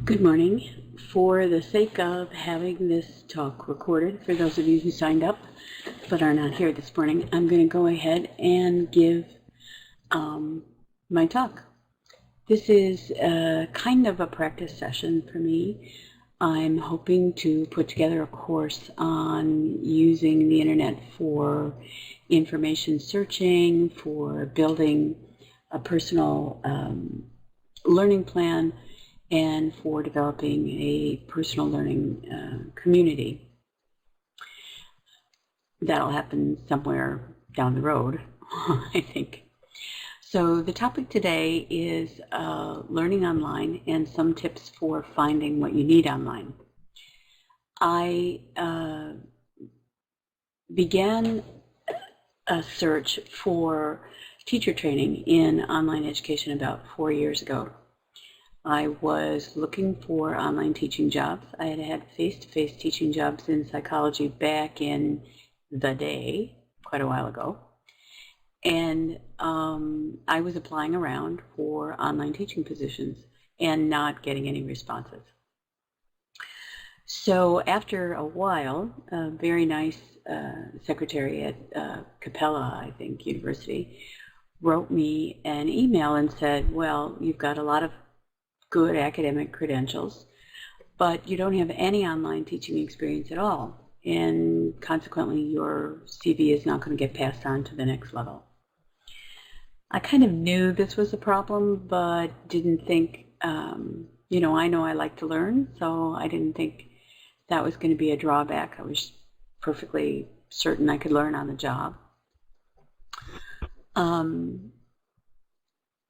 Good morning. For the sake of having this talk recorded, for those of you who signed up but are not here this morning, I'm going to go ahead and give my talk. This is kind of a practice session for me. I'm hoping to put together a course on using the internet for information searching, for building a personal learning plan, and for developing a personal learning community. That'll happen somewhere down the road, I think. So the topic today is learning online and some tips for finding what you need online. I began a search for teacher training in online education about 4 years ago. I was looking for online teaching jobs. I had had face-to-face teaching jobs in psychology back in the day, quite a while ago. And I was applying around for online teaching positions and not getting any responses. So after a while, a very nice secretary at Capella, I think, University, wrote me an email and said, well, you've got a lot of good academic credentials, but you don't have any online teaching experience at all, and consequently your CV is not going to get passed on to the next level. I kind of knew this was a problem, but didn't think, I know I like to learn, so I didn't think that was going to be a drawback. I was perfectly certain I could learn on the job.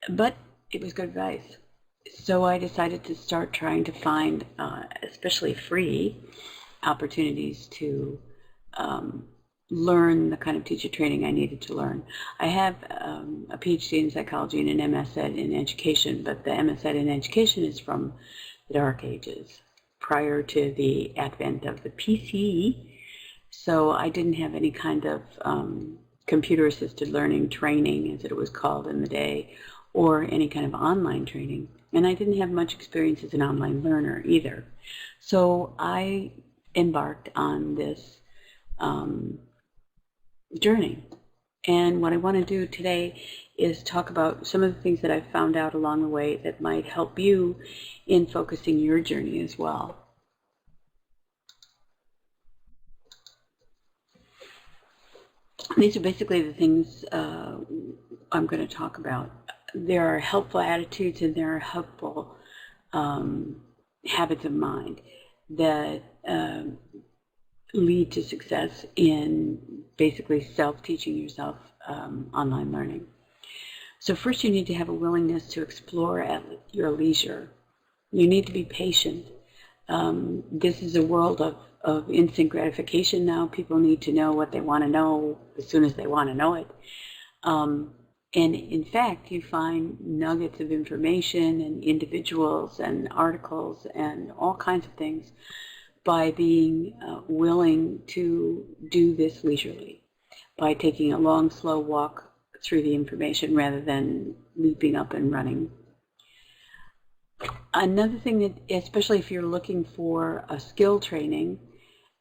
But it was good advice. So I decided to start trying to find, especially free, opportunities to learn the kind of teacher training I needed to learn. I have a PhD in psychology and an MS.Ed in education, but the MS.Ed in education is from the dark ages, prior to the advent of the PC. So I didn't have any kind of computer-assisted learning training, as it was called in the day, or any kind of online training. And I didn't have much experience as an online learner either. So I embarked on this journey. And what I want to do today is talk about some of the things that I've found out along the way that might help you in focusing your journey as well. These are basically the things I'm going to talk about. There are helpful attitudes and there are helpful habits of mind that lead to success in basically self-teaching yourself online learning. So first you need to have a willingness to explore at your leisure. You need to be patient. This is a world of instant gratification now. People need to know what they want to know as soon as they want to know it. And in fact, you find nuggets of information and individuals and articles and all kinds of things by being willing to do this leisurely, by taking a long, slow walk through the information rather than leaping up and running. Another thing that, especially if you're looking for a skill training,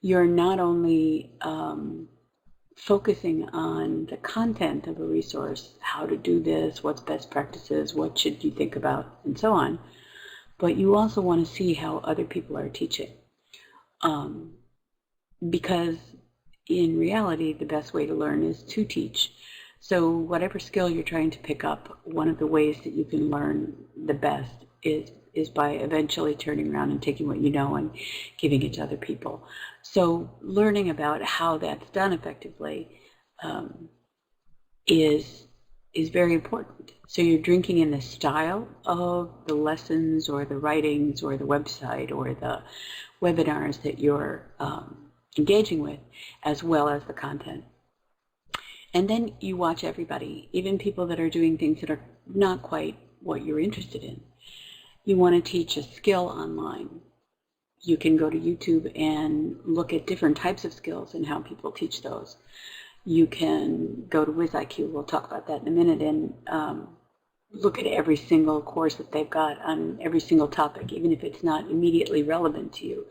you're not only focusing on the content of a resource, how to do this, what's best practices, what should you think about, and so on, but you also want to see how other people are teaching. Because in reality, the best way to learn is to teach. So whatever skill you're trying to pick up, one of the ways that you can learn the best is by eventually turning around and taking what you know and giving it to other people. So learning about how that's done effectively is very important. So you're drinking in the style of the lessons or the writings or the website or the webinars that you're engaging with, as well as the content. And then you watch everybody, even people that are doing things that are not quite what you're interested in. You want to teach a skill online. You can go to YouTube and look at different types of skills and how people teach those. You can go to WizIQ, we'll talk about that in a minute, and look at every single course that they've got on every single topic, even if it's not immediately relevant to you,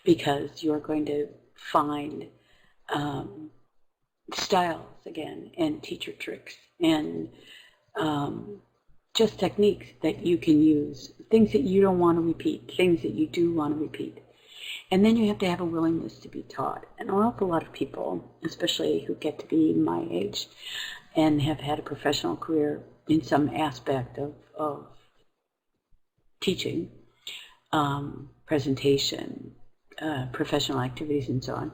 because you're going to find styles again, and teacher tricks, and just techniques that you can use, things that you don't want to repeat, things that you do want to repeat. And then you have to have a willingness to be taught. And an awful lot of people, especially who get to be my age and have had a professional career in some aspect of teaching, presentation, professional activities, and so on,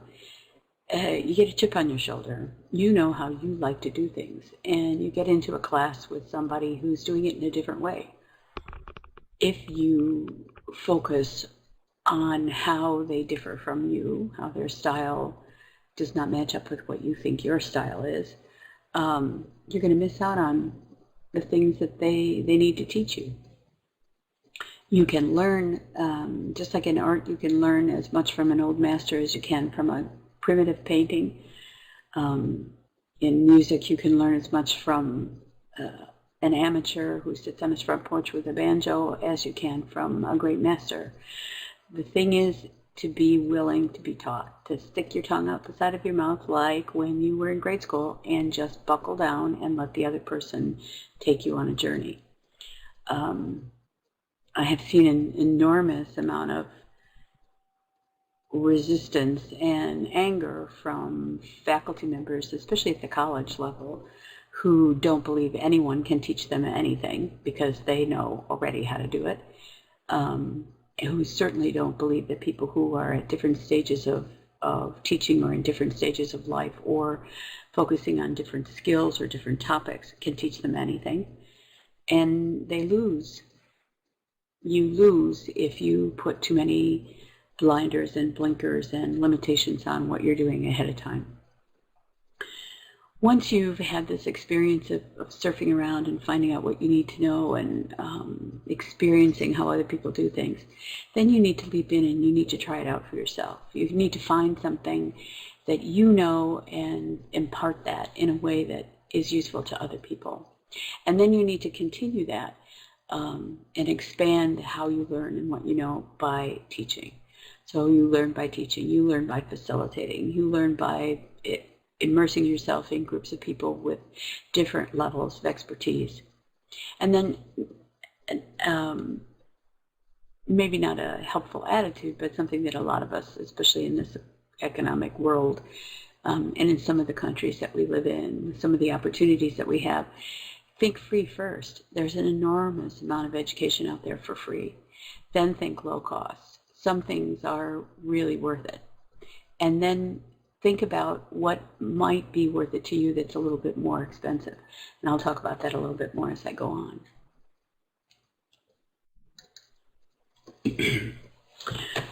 you get a chip on your shoulder. You know how you like to do things, and you get into a class with somebody who's doing it in a different way. If you focus on how they differ from you, how their style does not match up with what you think your style is, you're going to miss out on the things that they need to teach you. You can learn, just like in art, you can learn as much from an old master as you can from a primitive painting. In music, you can learn as much from an amateur who sits on his front porch with a banjo as you can from a great master. The thing is to be willing to be taught, to stick your tongue out the side of your mouth like when you were in grade school, and just buckle down and let the other person take you on a journey. I have seen an enormous amount of resistance and anger from faculty members, especially at the college level, who don't believe anyone can teach them anything because they know already how to do it, who certainly don't believe that people who are at different stages of teaching or in different stages of life or focusing on different skills or different topics can teach them anything. And they lose. You lose if you put too many blinders and blinkers and limitations on what you're doing ahead of time. Once you've had this experience of surfing around and finding out what you need to know and experiencing how other people do things, then you need to leap in and you need to try it out for yourself. You need to find something that you know and impart that in a way that is useful to other people. And then you need to continue that and expand how you learn and what you know by teaching. So you learn by teaching, you learn by facilitating, you learn by immersing yourself in groups of people with different levels of expertise. And then maybe not a helpful attitude, but something that a lot of us, especially in this economic world, and in some of the countries that we live in, some of the opportunities that we have, think free first. There's an enormous amount of education out there for free. Then think low cost. Some things are really worth it. And then think about what might be worth it to you that's a little bit more expensive. And I'll talk about that a little bit more as I go on.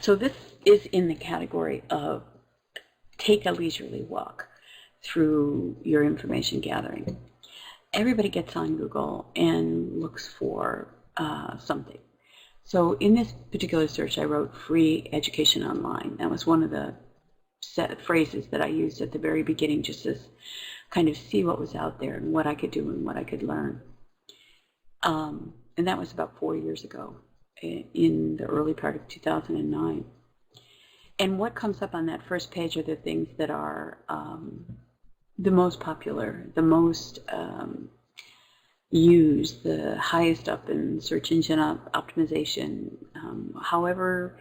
So this is in the category of take a leisurely walk through your information gathering. Everybody gets on Google and looks for something. So in this particular search, I wrote free education online. That was one of the set phrases that I used at the very beginning, just to kind of see what was out there and what I could do and what I could learn. And that was about 4 years ago, in the early part of 2009. And what comes up on that first page are the things that are the most popular, the most used, the highest up in search engine optimization. However,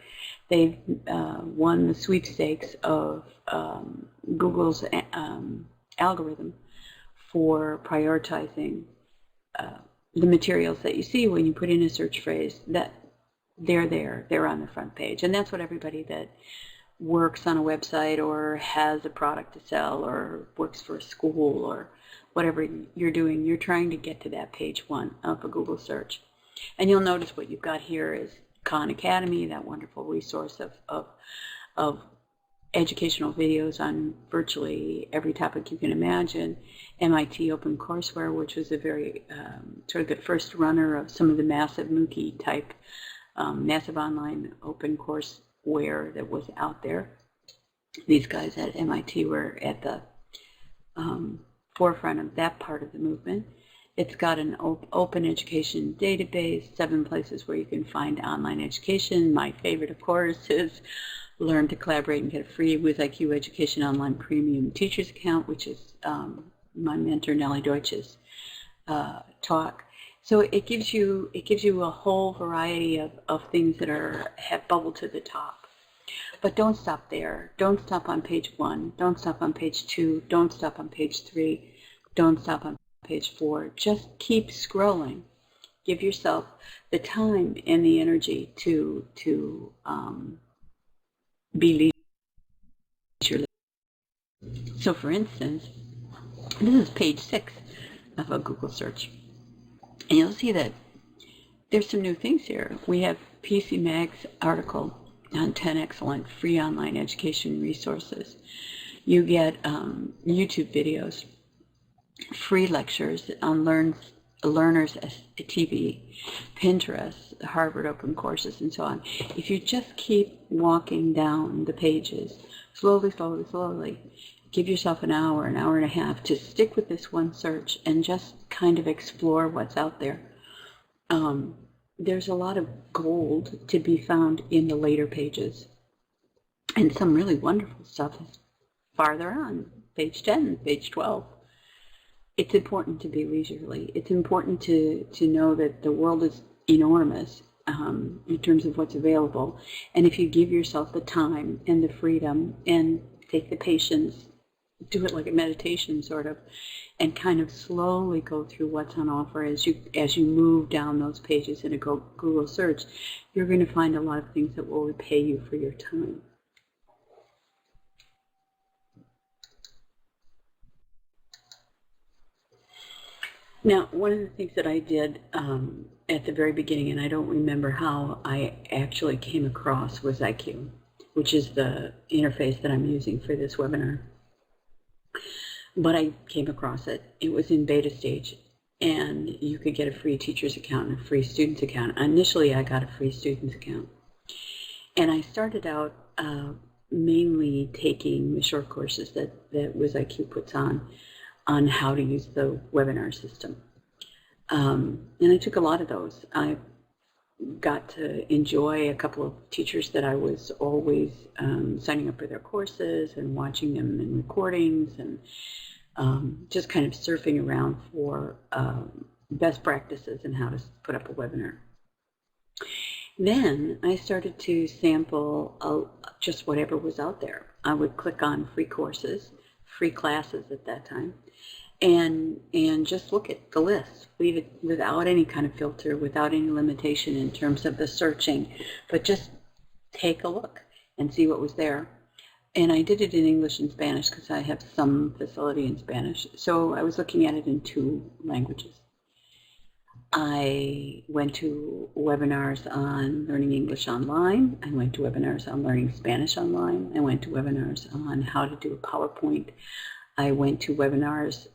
they've won the sweepstakes of Google's algorithm for prioritizing the materials that you see when you put in a search phrase, that they're on the front page. And that's what everybody that works on a website or has a product to sell or works for a school or whatever you're doing, you're trying to get to that page one of a Google search. And you'll notice what you've got here is Khan Academy, that wonderful resource of educational videos on virtually every topic you can imagine. MIT OpenCourseWare, which was a very sort of the first runner of some of the massive MOOC type, massive online open courseware that was out there. These guys at MIT were at the forefront of that part of the movement. It's got an open education database, 7 places where you can find online education. My favorite, of course, is Learn to Collaborate and get a free WizIQ Education Online Premium Teachers account, which is my mentor Nellie Deutsch's talk. So it gives you a whole variety of things that have bubbled to the top. But don't stop there. Don't stop on page 1. Don't stop on page 2. Don't stop on page 3. Don't stop on page 4. Just keep scrolling. Give yourself the time and the energy to be leisurely. So for instance, this is page 6 of a Google search. And you'll see that there's some new things here. We have PC Mag's article on 10 excellent free online education resources. You get YouTube videos, free lectures on Learners TV, Pinterest, Harvard Open Courses, and so on. If you just keep walking down the pages, slowly, slowly, slowly, give yourself an hour and a half to stick with this one search and just kind of explore what's out there. There's a lot of gold to be found in the later pages. And some really wonderful stuff is farther on, page 10, page 12. It's important to be leisurely. It's important to know that the world is enormous in terms of what's available. And if you give yourself the time and the freedom and take the patience, do it like a meditation sort of, and kind of slowly go through what's on offer as you move down those pages in a Google search, you're going to find a lot of things that will repay you for your time. Now, one of the things that I did at the very beginning, and I don't remember how I actually came across WizIQ, which is the interface that I'm using for this webinar. But I came across it. It was in beta stage, and you could get a free teacher's account and a free student's account. Initially, I got a free student's account. And I started out mainly taking the short courses that WizIQ puts on how to use the webinar system. And I took a lot of those. I got to enjoy a couple of teachers that I was always signing up for their courses and watching them in recordings and just kind of surfing around for best practices and how to put up a webinar. Then I started to sample just whatever was out there. I would click on free courses, free classes at that time, and just look at the list, leave it without any kind of filter, without any limitation in terms of the searching, but just take a look and see what was there. And I did it in English and Spanish because I have some facility in Spanish. So I was looking at it in 2 languages. I went to webinars on learning English online. I went to webinars on learning Spanish online. I went to webinars on how to do a PowerPoint. I went to webinars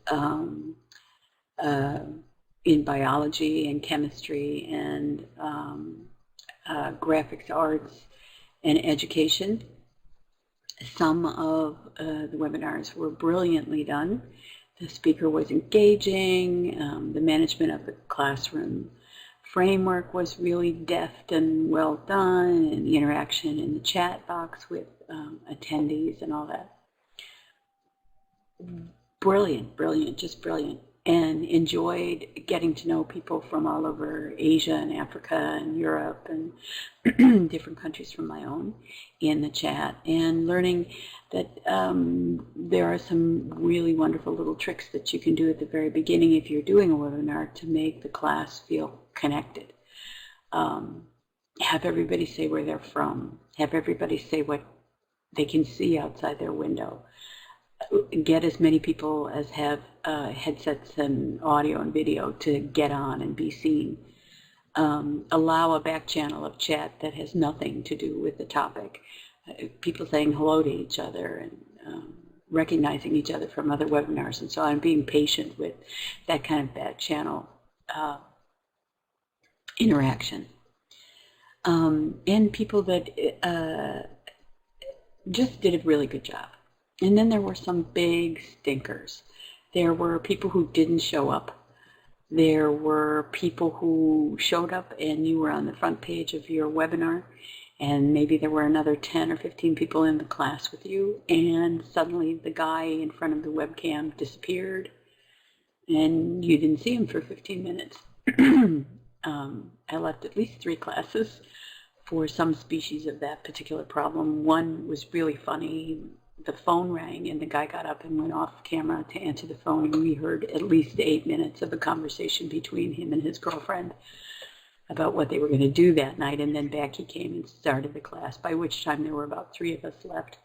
in biology and chemistry and graphics arts and education. Some of the webinars were brilliantly done. The speaker was engaging. The management of the classroom framework was really deft and well done, and the interaction in the chat box with attendees and all that. Brilliant, brilliant, just brilliant. And enjoyed getting to know people from all over Asia and Africa and Europe and different countries from my own in the chat, and learning that there are some really wonderful little tricks that you can do at the very beginning if you're doing a webinar to make the class feel connected. Have everybody say where they're from. Have everybody say what they can see outside their window. Get as many people as have headsets and audio and video to get on and be seen. Allow a back channel of chat that has nothing to do with the topic. People saying hello to each other and recognizing each other from other webinars and so on, being patient with that kind of back channel interaction. And people that just did a really good job. And then there were some big stinkers. There were people who didn't show up. There were people who showed up and you were on the front page of your webinar, and maybe there were another 10 or 15 people in the class with you, and suddenly the guy in front of the webcam disappeared and you didn't see him for 15 minutes. I left at least 3 classes for some species of that particular problem. One was really funny. The phone rang and the guy got up and went off camera to answer the phone, and we heard at least 8 minutes of a conversation between him and his girlfriend about what they were going to do that night, and then back he came and started the class, by which time there were about 3 of us left.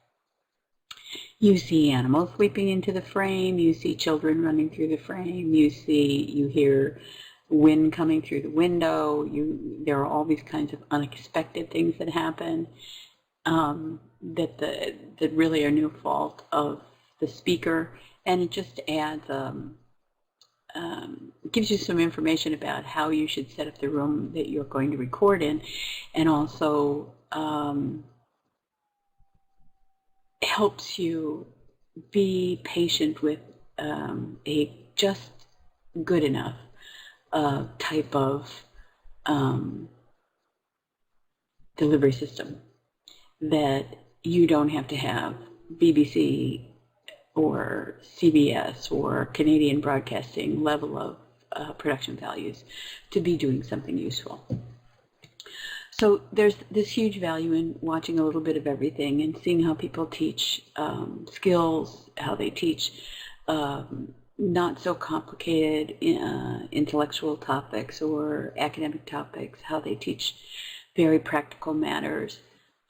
You see animals leaping into the frame, you see children running through the frame, you hear wind coming through the window, there are all these kinds of unexpected things that happen that really are no fault of the speaker, and it just adds gives you some information about how you should set up the room that you're going to record in, and also helps you be patient with a just good enough type of delivery system, that you don't have to have BBC or CBS or Canadian Broadcasting level of production values to be doing something useful. So there's this huge value in watching a little bit of everything and seeing how people teach skills, how they teach not so complicated intellectual topics or academic topics, how they teach very practical matters.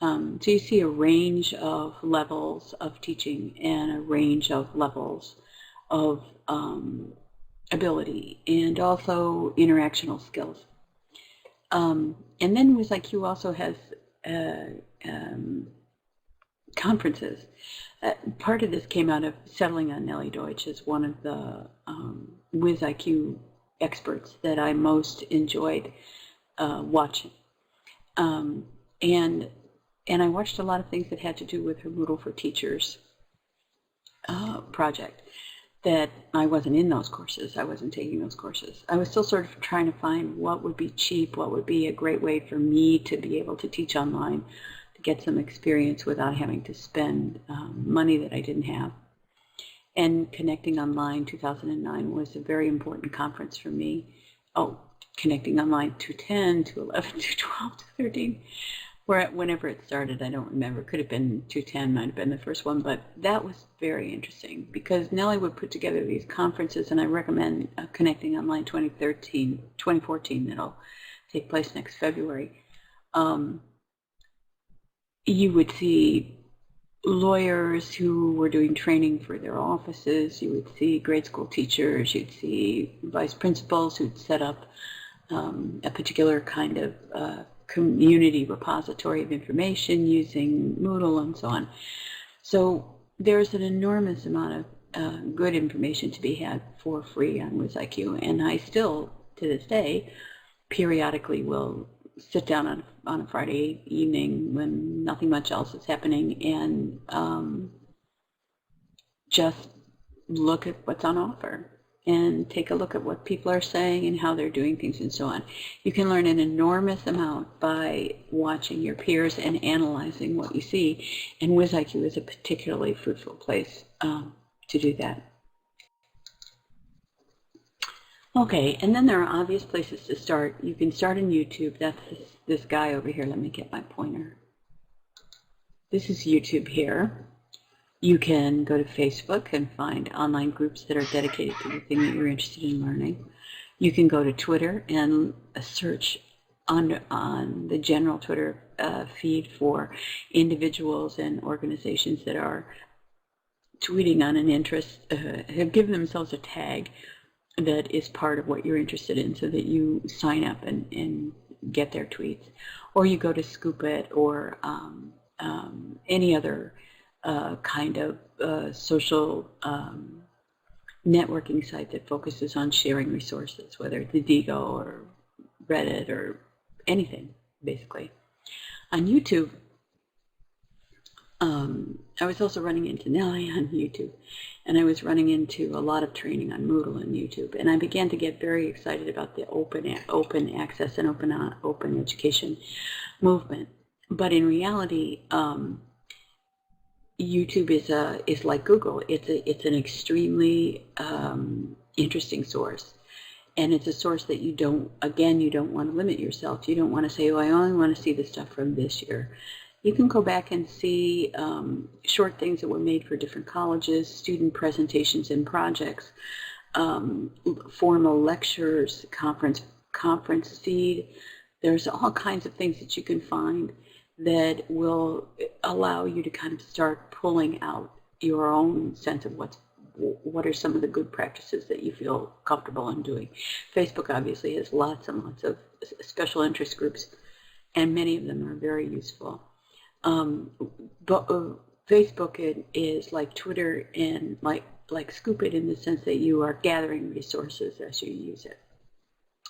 So you see a range of levels of teaching and a range of levels of ability, and also interactional skills. And then WizIQ also has conferences. Part of this came out of settling on Nellie Deutsch as one of the WizIQ experts that I most enjoyed watching. And I watched a lot of things that had to do with her Moodle for Teachers project. That I wasn't in those courses. I wasn't taking those courses. I was still sort of trying to find what would be cheap, what would be a great way for me to be able to teach online, to get some experience without having to spend money that I didn't have. And Connecting Online 2009 was a very important conference for me. Oh, Connecting Online 2010, 2011, 2012, 2013. Whenever it started, I don't remember. It could have been 2010, might have been the first one, but that was very interesting because Nellie would put together these conferences, and I recommend Connecting Online 2014 that'll take place next February. You would see lawyers who were doing training for their offices, you would see grade school teachers, you'd see vice principals who'd set up a particular kind of community repository of information using Moodle and so on. So there's an enormous amount of good information to be had for free on WizIQ, and I still, to this day, periodically will sit down on a Friday evening when nothing much else is happening and just look at what's on offer and take a look at what people are saying and how they're doing things and so on. You can learn an enormous amount by watching your peers and analyzing what you see, and WizIQ is a particularly fruitful place to do that. Okay, and then there are obvious places to start. You can start in YouTube. That's this guy over here. Let me get my pointer. This is YouTube here. You can go to Facebook and find online groups that are dedicated to the thing that you're interested in learning. You can go to Twitter and search on the general Twitter feed for individuals and organizations that are tweeting on an interest, have given themselves a tag that is part of what you're interested in, so that you sign up and get their tweets. Or you go to Scoop It or any other kind of social networking site that focuses on sharing resources, whether it's Digo or Reddit or anything, basically. On YouTube, I was also running into Nelly on YouTube, and I was running into a lot of training on Moodle on YouTube, and I began to get very excited about the open access and open education movement. But in reality, YouTube is like Google. It's an extremely interesting source. And it's a source that you don't want to limit yourself. You don't want to say, oh, I only want to see the stuff from this year. You can go back and see short things that were made for different colleges, student presentations and projects, formal lectures, conference feed. There's all kinds of things that you can find that will allow you to kind of start pulling out your own sense of what are some of the good practices that you feel comfortable in doing. Facebook obviously has lots and lots of special interest groups, and many of them are very useful. But Facebook is like Twitter and like Scoop It in the sense that you are gathering resources as you use it.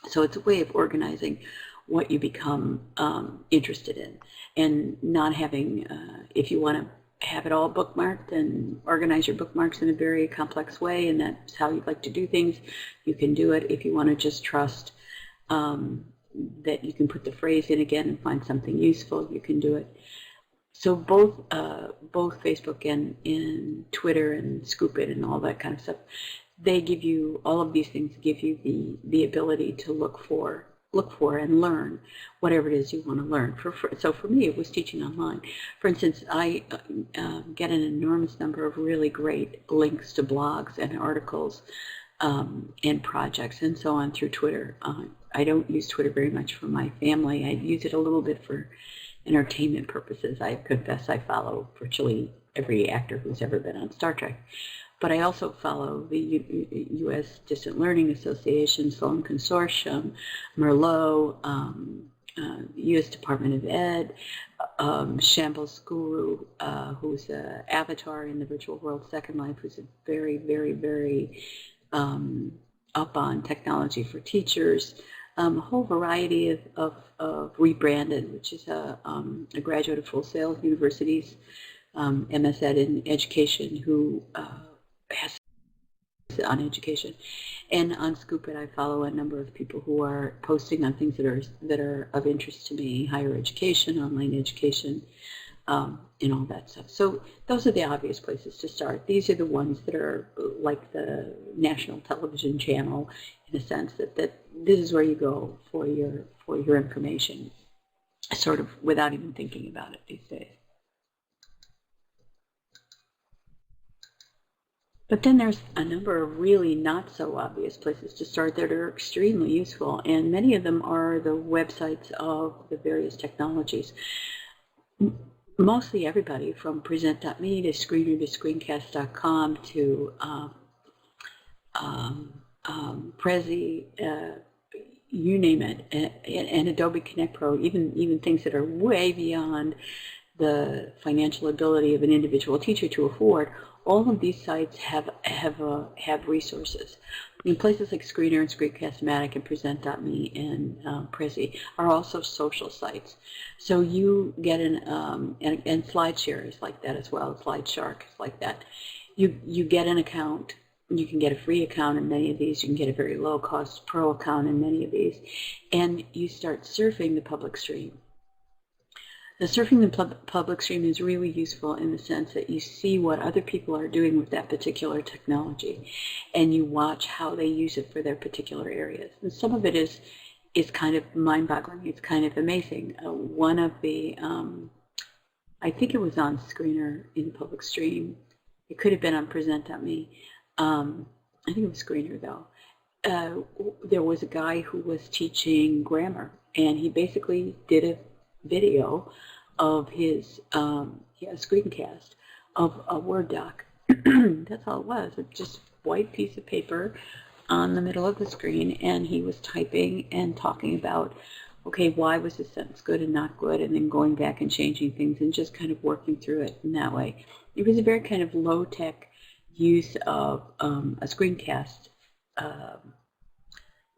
So it's a way of organizing what you become interested in, and not having, if you want to have it all bookmarked and organize your bookmarks in a very complex way, and that's how you'd like to do things, you can do it. If you want to just trust that you can put the phrase in again and find something useful, you can do it. So both Facebook and Twitter and Scoop It and all that kind of stuff, they give you, all of these things give you the ability to look for and learn whatever it is you want to learn. So for me, it was teaching online. For instance, I get an enormous number of really great links to blogs and articles and projects and so on through Twitter. I don't use Twitter very much for my family. I use it a little bit for entertainment purposes. I confess I follow virtually every actor who's ever been on Star Trek. But I also follow the U.S. Distant Learning Association, Sloan Consortium, Merlot, U.S. Department of Ed, Shambles Guru, who's an avatar in the virtual world Second Life, who's a very, very, very up on technology for teachers. A whole variety of Rebranded, which is a graduate of Full Sail University's MS Ed in education, who has on education. And on Scoop It, I follow a number of people who are posting on things that are of interest to me: higher education, online education, and all that stuff. So those are the obvious places to start. These are the ones that are like the national television channel, in a sense that this is where you go for your information, sort of without even thinking about it these days. But then there's a number of really not so obvious places to start that are extremely useful, and many of them are the websites of the various technologies. Mostly everybody from present.me to screener to screencast.com to Prezi, you name it, and Adobe Connect Pro, even things that are way beyond the financial ability of an individual teacher to afford. All of these sites have resources. In places like Screener and Screencast-Matic and Present.me and Prezi are also social sites. So you get and SlideShare is like that as well. SlideShark is like that. You get an account. You can get a free account in many of these. You can get a very low-cost pro account in many of these. And you start surfing the public stream. The surfing the public stream is really useful in the sense that you see what other people are doing with that particular technology, and you watch how they use it for their particular areas. And some of it is kind of mind-boggling. It's kind of amazing. One of the, I think it was on Screener in the public stream. It could have been on Present.me. I think it was Screener though. There was a guy who was teaching grammar, and he basically did a video of his screencast of a Word doc. That's all it was. It's just a white piece of paper on the middle of the screen, and he was typing and talking about, okay, why was this sentence good and not good, and then going back and changing things and just kind of working through it in that way. It was a very kind of low-tech use of a screencast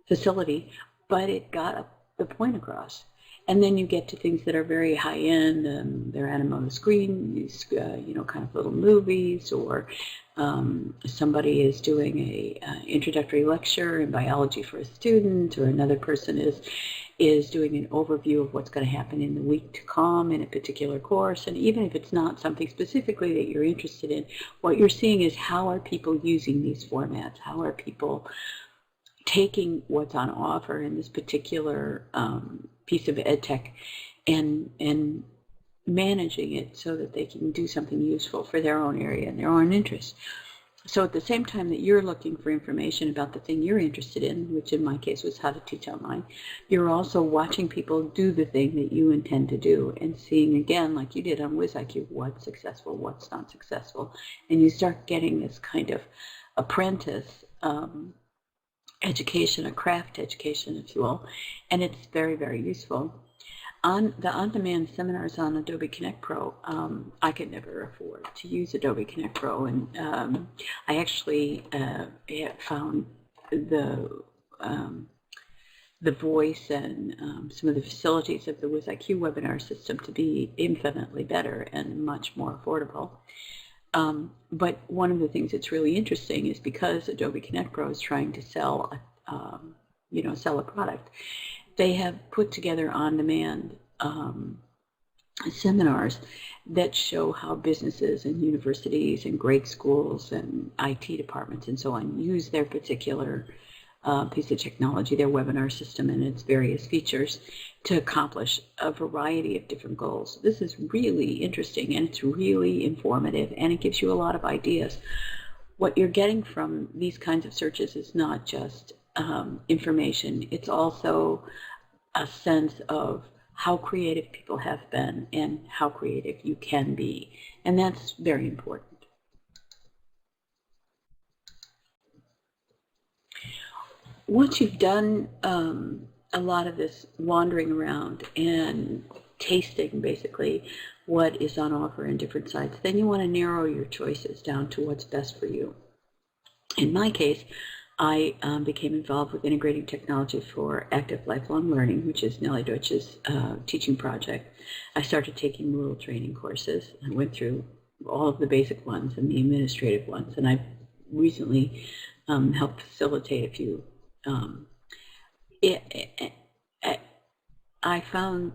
facility, but it got the point across. And then you get to things that are very high-end, and they're animated on the screen, these, kind of little movies, or somebody is doing a introductory lecture in biology for a student, or another person is doing an overview of what's going to happen in the week to come in a particular course. And even if it's not something specifically that you're interested in, what you're seeing is how are people using these formats? How are people taking what's on offer in this particular piece of ed tech and managing it so that they can do something useful for their own area and their own interests. So at the same time that you're looking for information about the thing you're interested in, which in my case was how to teach online, you're also watching people do the thing that you intend to do and seeing, again, like you did on WizIQ, what's successful, what's not successful. And you start getting this kind of apprentice education, a craft education, if you will, and it's very, very useful. On the on-demand seminars on Adobe Connect Pro, I could never afford to use Adobe Connect Pro, and I actually found the voice and some of the facilities of the WizIQ webinar system to be infinitely better and much more affordable. But one of the things that's really interesting is because Adobe Connect Pro is trying to sell a product, they have put together on-demand seminars that show how businesses and universities and grade schools and IT departments and so on use their particular piece of technology, their webinar system and its various features to accomplish a variety of different goals. This is really interesting, and it's really informative, and it gives you a lot of ideas. What you're getting from these kinds of searches is not just information, it's also a sense of how creative people have been and how creative you can be, and that's very important. Once you've done a lot of this wandering around and tasting basically what is on offer in different sites, then you want to narrow your choices down to what's best for you. In my case, I became involved with integrating technology for active lifelong learning, which is Nellie Deutsch's teaching project. I started taking Moodle training courses. I went through all of the basic ones and the administrative ones, and I recently helped facilitate a few. I found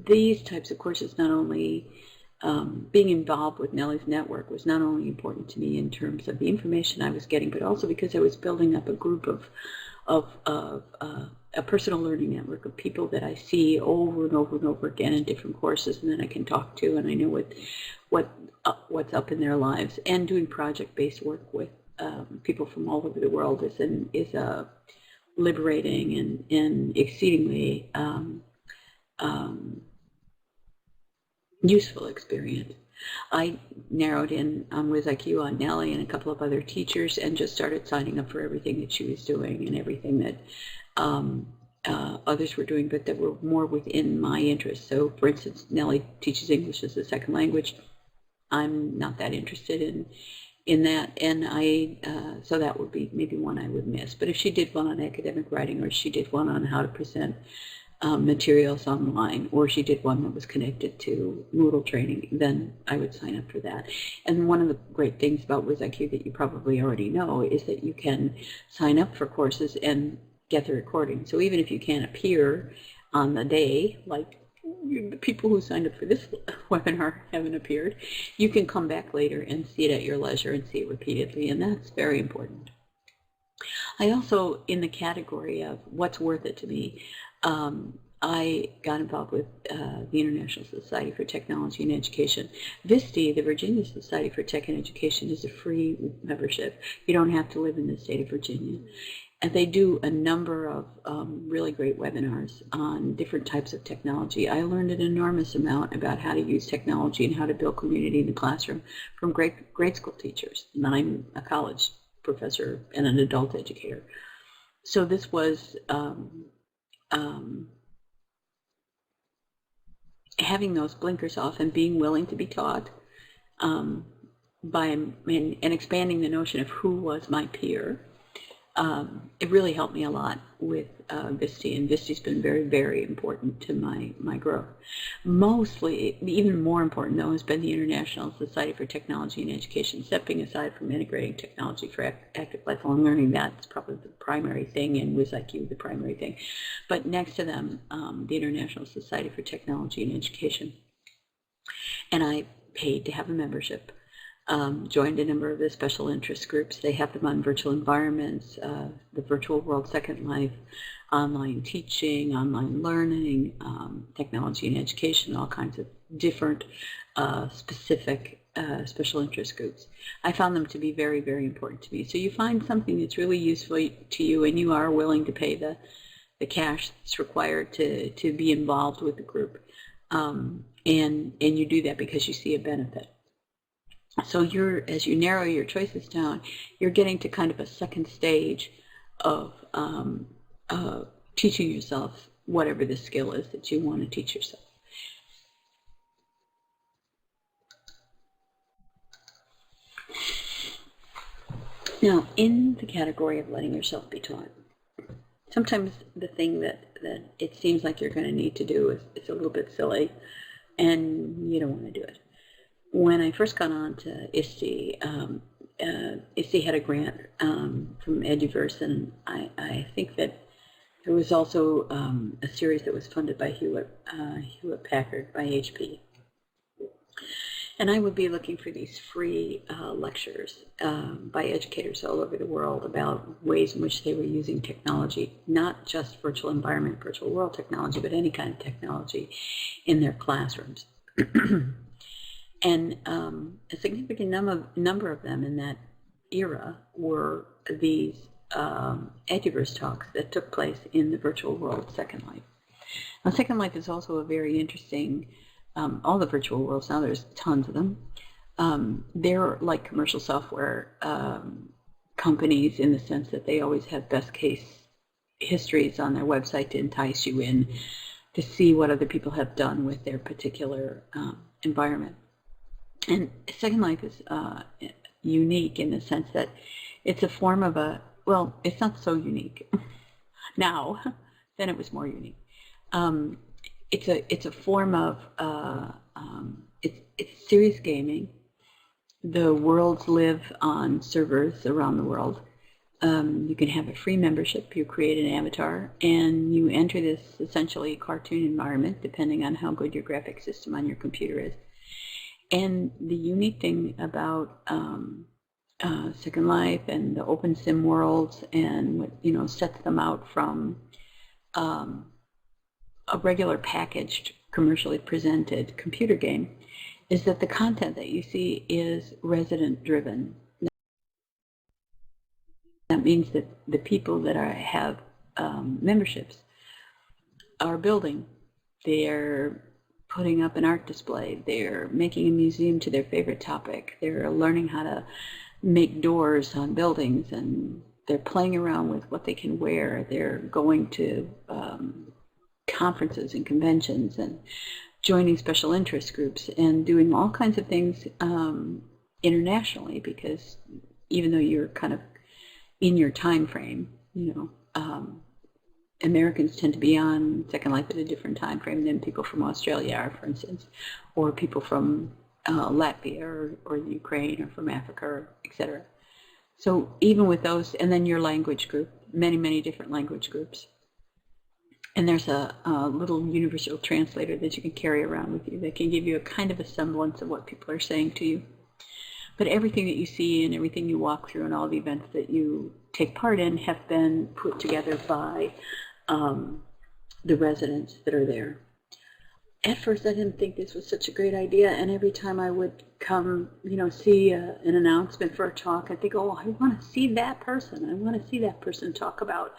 these types of courses, not only being involved with Nellie's network was not only important to me in terms of the information I was getting, but also because I was building up a group of a personal learning network of people that I see over and over and over again in different courses, and then I can talk to, and I know what's up in their lives. And doing project-based work with people from all over the world is a liberating and exceedingly useful experience. I narrowed in on WizIQ on Nellie and a couple of other teachers and just started signing up for everything that she was doing and everything that others were doing, but that were more within my interest. So, for instance, Nellie teaches English as a second language. I'm not that interested in that, and so that would be maybe one I would miss. But if she did one on academic writing, or she did one on how to present materials online, or she did one that was connected to Moodle training, then I would sign up for that. And one of the great things about WizIQ that you probably already know is that you can sign up for courses and get the recording. So even if you can't appear on the day, like the people who signed up for this webinar haven't appeared, you can come back later and see it at your leisure and see it repeatedly, and that's very important. I also, in the category of what's worth it to me, I got involved with the International Society for Technology and Education. VISTE, the Virginia Society for Tech and Education, is a free membership. You don't have to live in the state of Virginia. And they do a number of really great webinars on different types of technology. I learned an enormous amount about how to use technology and how to build community in the classroom from grade school teachers. And I'm a college professor and an adult educator. So this was having those blinkers off and being willing to be taught and expanding the notion of who was my peer. it really helped me a lot with VISTI, and VISTI's been very, very important to my growth. Mostly, even more important though, has been the International Society for Technology and Education. Stepping aside from integrating technology for active lifelong learning, that's probably the primary thing, and WizIQ the primary thing. But next to them, the International Society for Technology and Education. And I paid to have a membership. Joined a number of the special interest groups. They have them on virtual environments, the virtual world, Second Life, online teaching, online learning, technology and education, all kinds of different specific special interest groups. I found them to be very, very important to me. So you find something that's really useful to you, and you are willing to pay the cash that's required to be involved with the group. And you do that because you see a benefit. So as you narrow your choices down, you're getting to kind of a second stage of teaching yourself whatever the skill is that you want to teach yourself. Now, in the category of letting yourself be taught, sometimes the thing that it seems like you're going to need to do is a little bit silly, and you don't want to do it. When I first got on to ISTE, ISTE had a grant from Eduverse, and I think that there was also a series that was funded by Hewlett-Packard, by HP. And I would be looking for these free lectures by educators all over the world about ways in which they were using technology, not just virtual environment, virtual world technology, but any kind of technology in their classrooms. And a significant number of them in that era were these Eduverse talks that took place in the virtual world, Second Life. Now, Second Life is also a very interesting, all the virtual worlds, now there's tons of them. They're like commercial software companies in the sense that they always have best case histories on their website to entice you in to see what other people have done with their particular environment. And Second Life is unique in the sense that it's a form of well, it's not so unique now, then it was more unique. It's a form of, it's serious gaming. The worlds live on servers around the world. You can have a free membership, you create an avatar, and you enter this essentially cartoon environment, depending on how good your graphic system on your computer is. And the unique thing about Second Life and the open sim worlds, and what sets them out from a regular packaged, commercially presented computer game, is that the content that you see is resident driven. That means that the people that have memberships are building, they're putting up an art display, they're making a museum to their favorite topic, they're learning how to make doors on buildings, and they're playing around with what they can wear, they're going to conferences and conventions and joining special interest groups and doing all kinds of things internationally, because even though you're kind of in your time frame, Americans tend to be on Second Life at a different time frame than people from Australia are, for instance, or people from Latvia or Ukraine or from Africa, etc. So even with those, and then your language group, many, many different language groups. And there's a little universal translator that you can carry around with you that can give you a kind of a semblance of what people are saying to you. But everything that you see and everything you walk through and all the events that you take part in have been put together by the residents that are there. At first, I didn't think this was such a great idea, and every time I would come, see an announcement for a talk, I'd think, oh, I want to see that person. I want to see that person talk about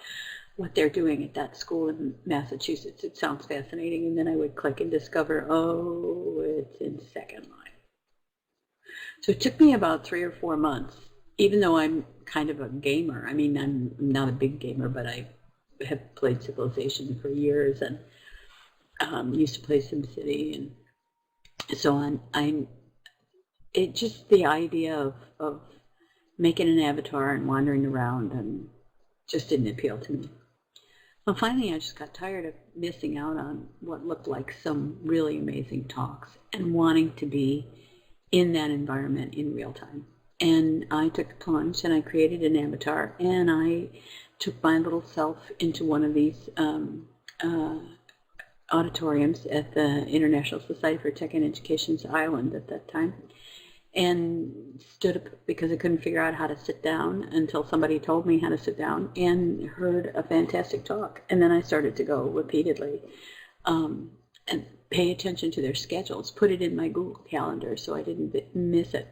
what they're doing at that school in Massachusetts. It sounds fascinating. And then I would click and discover, oh, it's in Second Life. So it took me about 3 or 4 months, even though I'm kind of a gamer. I mean, I'm not a big gamer, but I have played Civilization for years and used to play SimCity and so on. The idea of making an avatar and wandering around and just didn't appeal to me. Well, finally, I just got tired of missing out on what looked like some really amazing talks and wanting to be in that environment in real time. And I took the plunge and I created an avatar, and I took my little self into one of these auditoriums at the International Society for Tech and Education's island at that time, and stood up because I couldn't figure out how to sit down until somebody told me how to sit down, and heard a fantastic talk. And then I started to go repeatedly and pay attention to their schedules, put it in my Google Calendar so I didn't miss it.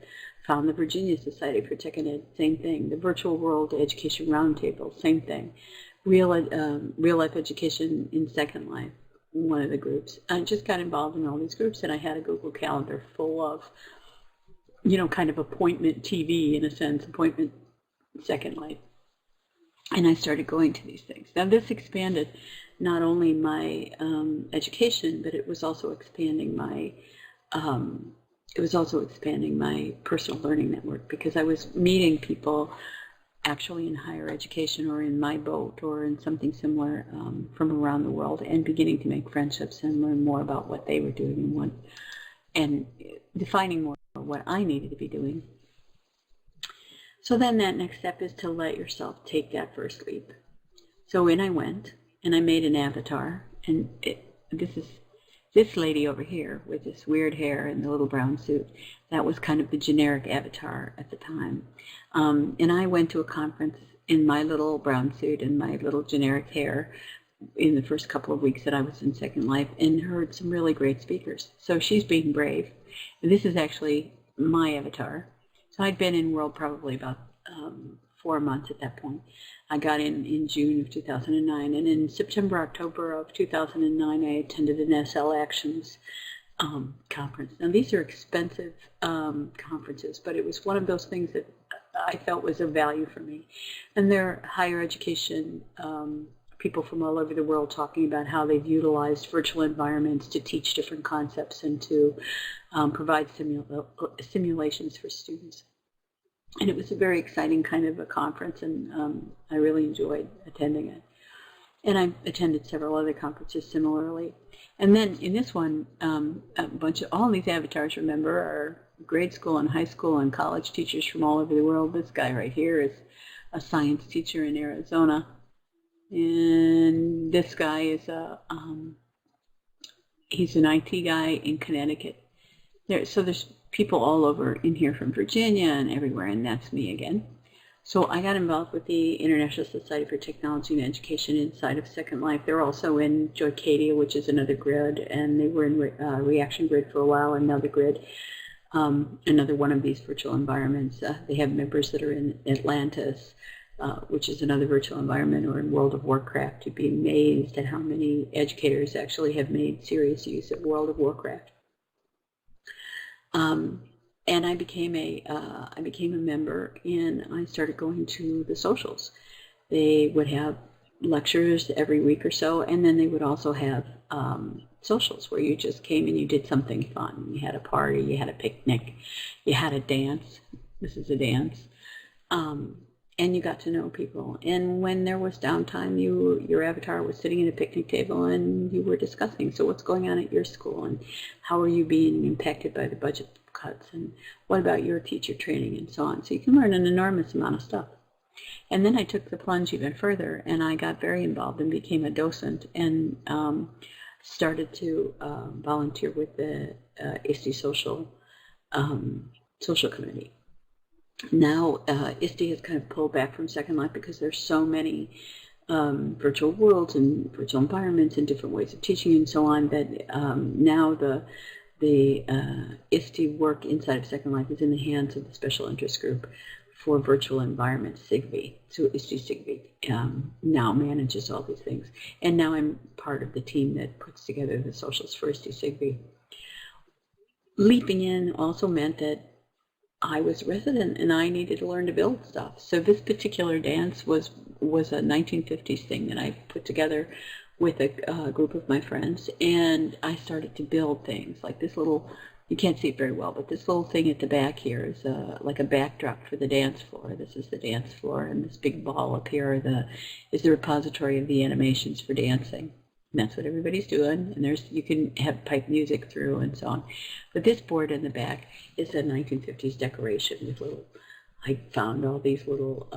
Found the Virginia Society for Tech and Ed, same thing. The Virtual World Education Roundtable, same thing. Real Life Education in Second Life, one of the groups. I just got involved in all these groups, and I had a Google Calendar full of, you know, kind of appointment TV, in a sense, appointment Second Life. And I started going to these things. Now this expanded not only my education, but it was also expanding my personal learning network, because I was meeting people actually in higher education or in my boat or in something similar from around the world, and beginning to make friendships and learn more about what they were doing and defining more what I needed to be doing. So then that next step is to let yourself take that first leap. So in I went, and I made an avatar, and this is this lady over here with this weird hair and the little brown suit. That was kind of the generic avatar at the time. And I went to a conference in my little brown suit and my little generic hair in the first couple of weeks that I was in Second Life, and heard some really great speakers. So she's being brave. This is actually my avatar. So I'd been in World probably about 4 months at that point. I got in June of 2009, and in September, October of 2009, I attended an SL Actions conference. Now these are expensive conferences, but it was one of those things that I felt was of value for me. And they're higher education people from all over the world talking about how they've utilized virtual environments to teach different concepts and to provide simulations for students. And it was a very exciting kind of a conference, and I really enjoyed attending it. And I attended several other conferences similarly. And then in this one, a bunch of all these avatars, remember, are grade school and high school and college teachers from all over the world. This guy right here is a science teacher in Arizona. And this guy is he's an IT guy in Connecticut. So there's people all over in here from Virginia and everywhere, and that's me again. So I got involved with the International Society for Technology and Education inside of Second Life. They're also in Joycadia, which is another grid, and they were in Reaction Grid for a while, another grid, another one of these virtual environments. They have members that are in Atlantis, which is another virtual environment, or in World of Warcraft. You'd be amazed at how many educators actually have made serious use of World of Warcraft. And I became a member, and I started going to the socials. They would have lectures every week or so, and then they would also have socials where you just came and you did something fun. You had a party, you had a picnic, you had a dance. This is a dance. And you got to know people. And when there was downtime, your avatar was sitting at a picnic table and you were discussing, so what's going on at your school, and how are you being impacted by the budget cuts, and what about your teacher training, and so on. So you can learn an enormous amount of stuff. And then I took the plunge even further, and I got very involved and became a docent, and started to volunteer with the ISTE social committee. Now, ISTE has kind of pulled back from Second Life because there's so many virtual worlds and virtual environments and different ways of teaching and so on that now the ISTE work inside of Second Life is in the hands of the Special Interest Group for Virtual Environments, SIGVI. So ISTE SIGVI now manages all these things. And now I'm part of the team that puts together the socials for ISTE SIGVI. Leaping in also meant that I was a resident and I needed to learn to build stuff. So this particular dance was a 1950s thing that I put together with a group of my friends, and I started to build things like this little you can't see it very well, but this little thing at the back here is like a backdrop for the dance floor. This is the dance floor, and this big ball up here is the repository of the animations for dancing. And that's what everybody's doing, and you can have pipe music through and so on. But this board in the back is a 1950s decoration with I found all these little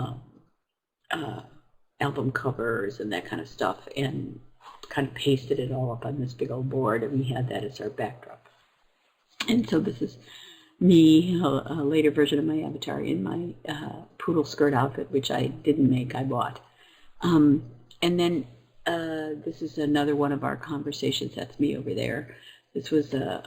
album covers and that kind of stuff, and kind of pasted it all up on this big old board, and we had that as our backdrop. And so this is me, a later version of my avatar in my poodle skirt outfit, which I didn't make, I bought. And then this is another one of our conversations. That's me over there. This was a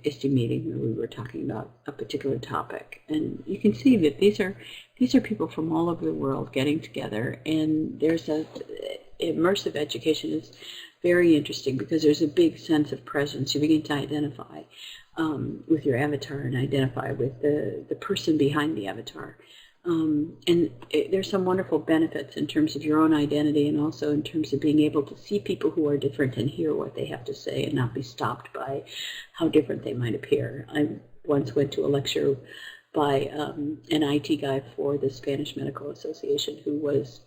ISTE meeting where we were talking about a particular topic, and you can see that these are people from all over the world getting together. And there's immersive education is very interesting because there's a big sense of presence. You begin to identify with your avatar and identify with the person behind the avatar. And there's some wonderful benefits in terms of your own identity, and also in terms of being able to see people who are different and hear what they have to say and not be stopped by how different they might appear. I once went to a lecture by an IT guy for the Spanish Medical Association who was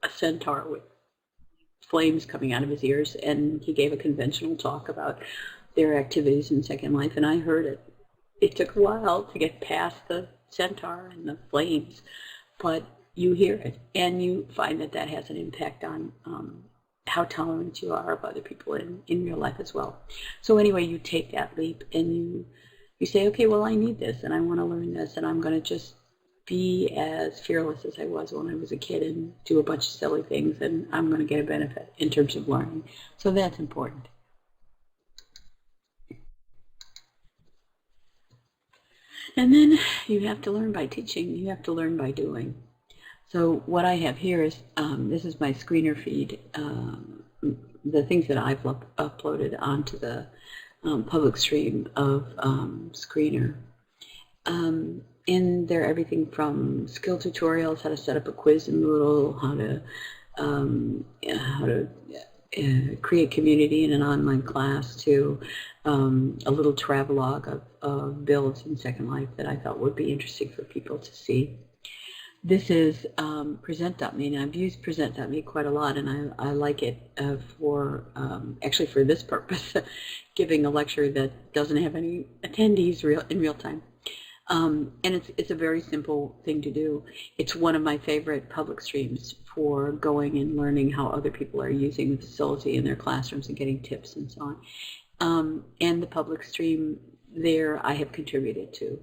a centaur with flames coming out of his ears, and he gave a conventional talk about their activities in Second Life, and I heard it. It took a while to get past the centaur and the flames, but you hear it, and you find that has an impact on how tolerant you are of other people in real life as well. So anyway, you take that leap and you say, okay, well, I need this, and I want to learn this, and I'm going to just be as fearless as I was when I was a kid and do a bunch of silly things, and I'm going to get a benefit in terms of learning. So that's important. And then you have to learn by teaching. You have to learn by doing. So what I have here is, this is my screener feed, the things that I've uploaded onto the public stream of Screener. And they're everything from skill tutorials, how to set up a quiz in Moodle, how to create community in an online class, to a little travelogue of builds in Second Life that I thought would be interesting for people to see. This is Present.me, and I've used Present.me quite a lot, and I like it actually for this purpose, giving a lecture that doesn't have any attendees in real time. And it's a very simple thing to do. It's one of my favorite public streams for going and learning how other people are using the facility in their classrooms and getting tips and so on. And the public stream there I have contributed to.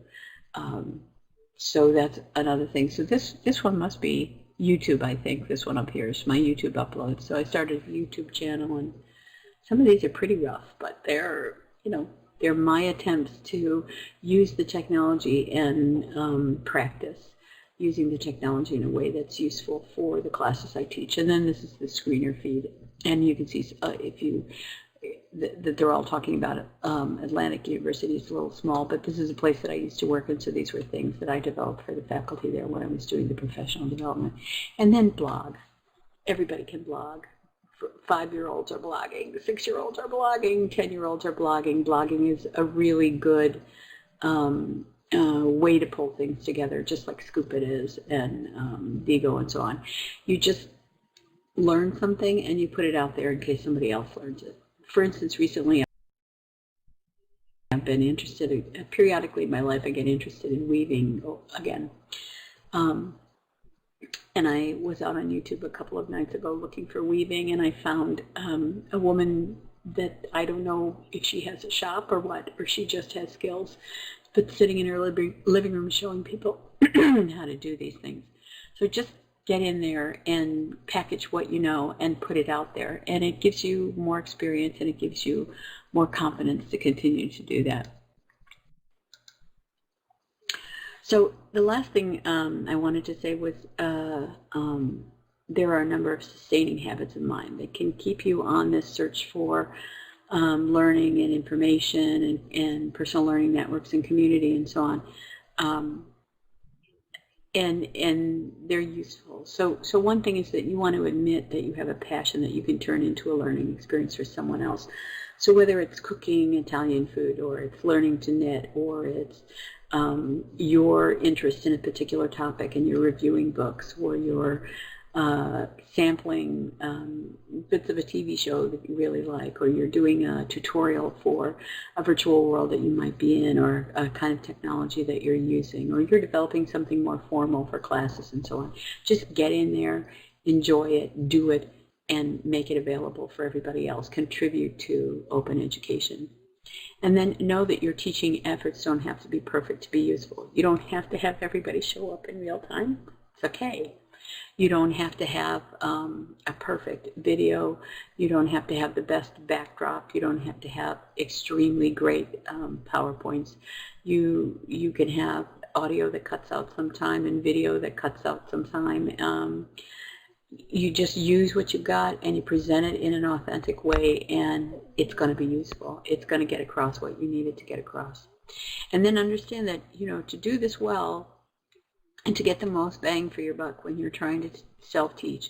So that's another thing. So this one must be YouTube, I think. This one up here is my YouTube upload. So I started a YouTube channel, and some of these are pretty rough, but they're my attempts to use the technology and practice using the technology in a way that's useful for the classes I teach. And then this is the screener feed, and you can see that they're all talking about Atlantic University. It's a little small, but this is a place that I used to work in, so these were things that I developed for the faculty there when I was doing the professional development. And then blog. Everybody can blog. 5-year-olds are blogging, 6-year-olds are blogging, 10-year-olds are blogging. Blogging is a really good way to pull things together, just like Scoop It is, and Digo and so on. You just learn something and you put it out there in case somebody else learns it. For instance, recently I've been interested, periodically in my life I get interested in weaving again. And I was out on YouTube a couple of nights ago looking for weaving, and I found a woman that I don't know if she has a shop or what, or she just has skills, but sitting in her living room showing people how to do these things. So just get in there and package what you know and put it out there, and it gives you more experience and it gives you more confidence to continue to do that. So the last thing I wanted to say was there are a number of sustaining habits in mind that can keep you on this search for learning and information and personal learning networks and community and so on. and they're useful. So one thing is that you want to admit that you have a passion that you can turn into a learning experience for someone else. So whether it's cooking Italian food, or it's learning to knit, or it's your interest in a particular topic and you're reviewing books, or you're sampling bits of a TV show that you really like, or you're doing a tutorial for a virtual world that you might be in, or a kind of technology that you're using, or you're developing something more formal for classes and so on. Just get in there, enjoy it, do it, and make it available for everybody else. Contribute to open education. And then know that your teaching efforts don't have to be perfect to be useful. You don't have to have everybody show up in real time. It's okay. You don't have to have a perfect video. You don't have to have the best backdrop. You don't have to have extremely great PowerPoints. You can have audio that cuts out some time and video that cuts out some time. You just use what you got and you present it in an authentic way, and it's going to be useful. It's going to get across what you need it to get across. And then understand that, to do this well and to get the most bang for your buck when you're trying to self-teach,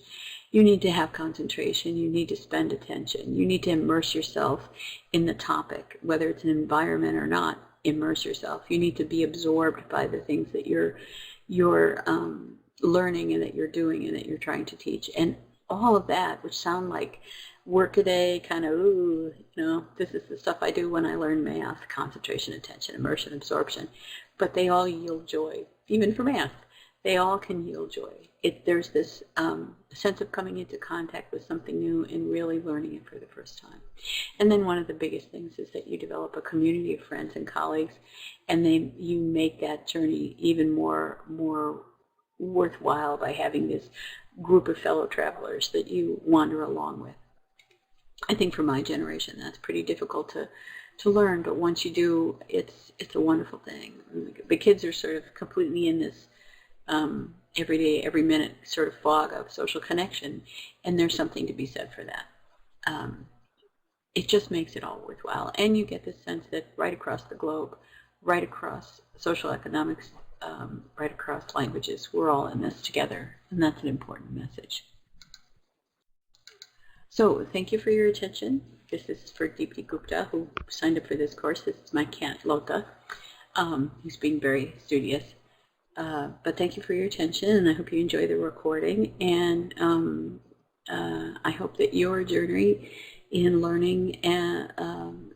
you need to have concentration. You need to spend attention. You need to immerse yourself in the topic, whether it's an environment or not. Immerse yourself. You need to be absorbed by the things that you're learning and that you're doing and that you're trying to teach. And all of that, which sound like work-a-day kind of, this is the stuff I do when I learn math: concentration, attention, immersion, absorption. But they all yield joy. Even for math, they all can yield joy. There's this sense of coming into contact with something new and really learning it for the first time. And then one of the biggest things is that you develop a community of friends and colleagues, and you make that journey even more worthwhile by having this group of fellow travelers that you wander along with. I think for my generation that's pretty difficult to learn, but once you do, it's a wonderful thing. The kids are sort of completely in this every day, every minute sort of fog of social connection, and there's something to be said for that. It just makes it all worthwhile, and you get this sense that right across the globe, right across social economics, right across languages, we're all in this together, and that's an important message. So thank you for your attention. This is for Deepti Gupta, who signed up for this course. This is my cat, Lota, who's being very studious. But thank you for your attention, and I hope you enjoy the recording. And I hope that your journey in learning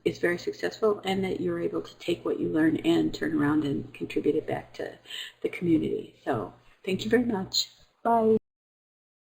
is very successful, and that you're able to take what you learn and turn around and contribute it back to the community. So thank you very much. Bye.